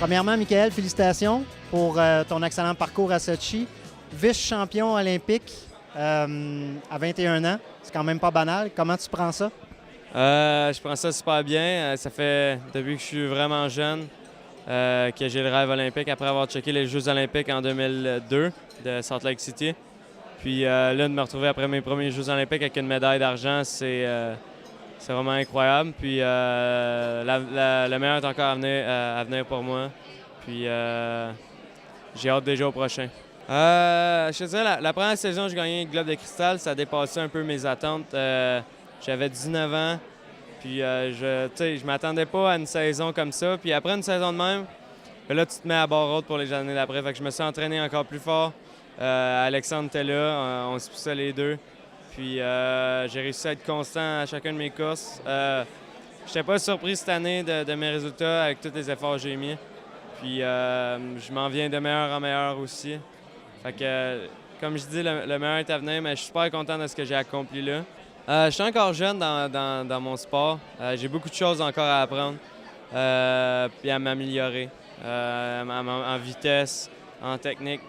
Premièrement, Michael, félicitations pour ton excellent parcours à Sochi. Vice-champion olympique à 21 ans. C'est quand même pas banal. Comment tu prends ça? Je prends ça super bien. Ça fait depuis que je suis vraiment jeune que j'ai le rêve olympique après avoir checké les Jeux olympiques en 2002 de Salt Lake City. Puis là, de me retrouver après mes premiers Jeux olympiques avec une médaille d'argent, c'est vraiment incroyable. Puis le meilleur est encore à venir pour moi. Puis j'ai hâte déjà au prochain. Je te dirais, la première saison, j'ai gagné le Globe de cristal. Ça a dépassé un peu mes attentes. J'avais 19 ans. Puis je m'attendais pas à une saison comme ça. Puis après une saison de même, là, tu te mets à barre haute pour les années d'après. Fait que je me suis entraîné encore plus fort. Alexandre était là, on se poussait les deux. Puis j'ai réussi à être constant à chacune de mes courses. Je n'étais pas surpris cette année de mes résultats avec tous les efforts que j'ai mis. Puis je m'en viens de meilleur en meilleur aussi. Fait que, comme je dis, le meilleur est à venir, mais je suis super content de ce que j'ai accompli là. Je suis encore jeune dans mon sport. J'ai beaucoup de choses encore à apprendre puis à m'améliorer en vitesse, en technique.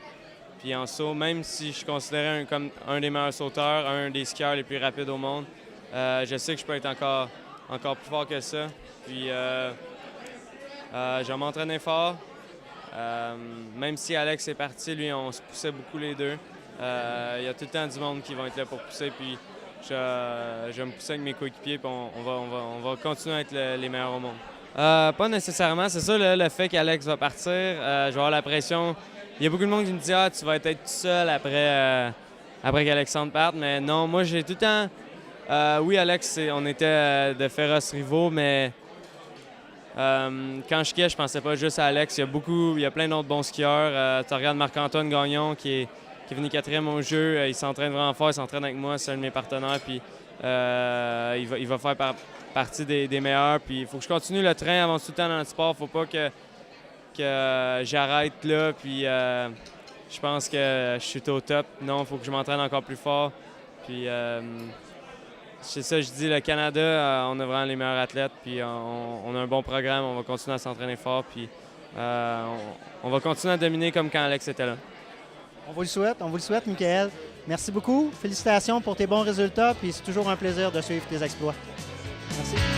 Puis en saut, même si je suis considéré comme un des meilleurs sauteurs, un des skieurs les plus rapides au monde, je sais que je peux être encore plus fort que ça. Puis je vais m'entraîner fort. Même si Alex est parti, lui, on se poussait beaucoup les deux. Il y a tout le temps du monde qui va être là pour pousser. Puis je vais me pousser avec mes coéquipiers. Puis on va continuer à être les meilleurs au monde. Pas nécessairement. C'est ça, le fait qu'Alex va partir. Je vais avoir la pression. Il y a beaucoup de monde qui me dit « Ah, tu vas être tout seul après qu'Alexandre parte. » Mais non, moi, j'ai tout le temps... oui, Alex, on était de féroces rivaux, mais quand je skiais, je pensais pas juste à Alex. Il y a plein d'autres bons skieurs. Tu regardes Marc-Antoine Gagnon qui est venu 4e au jeu. Il s'entraîne vraiment fort, il s'entraîne avec moi, c'est un de mes partenaires. Puis il va faire partie des meilleurs. Puis il faut que je continue le train avant tout le temps dans le sport. Faut pas que j'arrête là, puis je pense que je suis au top. Non, il faut que je m'entraîne encore plus fort. Puis c'est ça, je dis, le Canada, on a vraiment les meilleurs athlètes, puis on a un bon programme, on va continuer à s'entraîner fort, puis on va continuer à dominer comme quand Alex était là. On vous le souhaite, Michael. Merci beaucoup. Félicitations pour tes bons résultats, puis c'est toujours un plaisir de suivre tes exploits. Merci.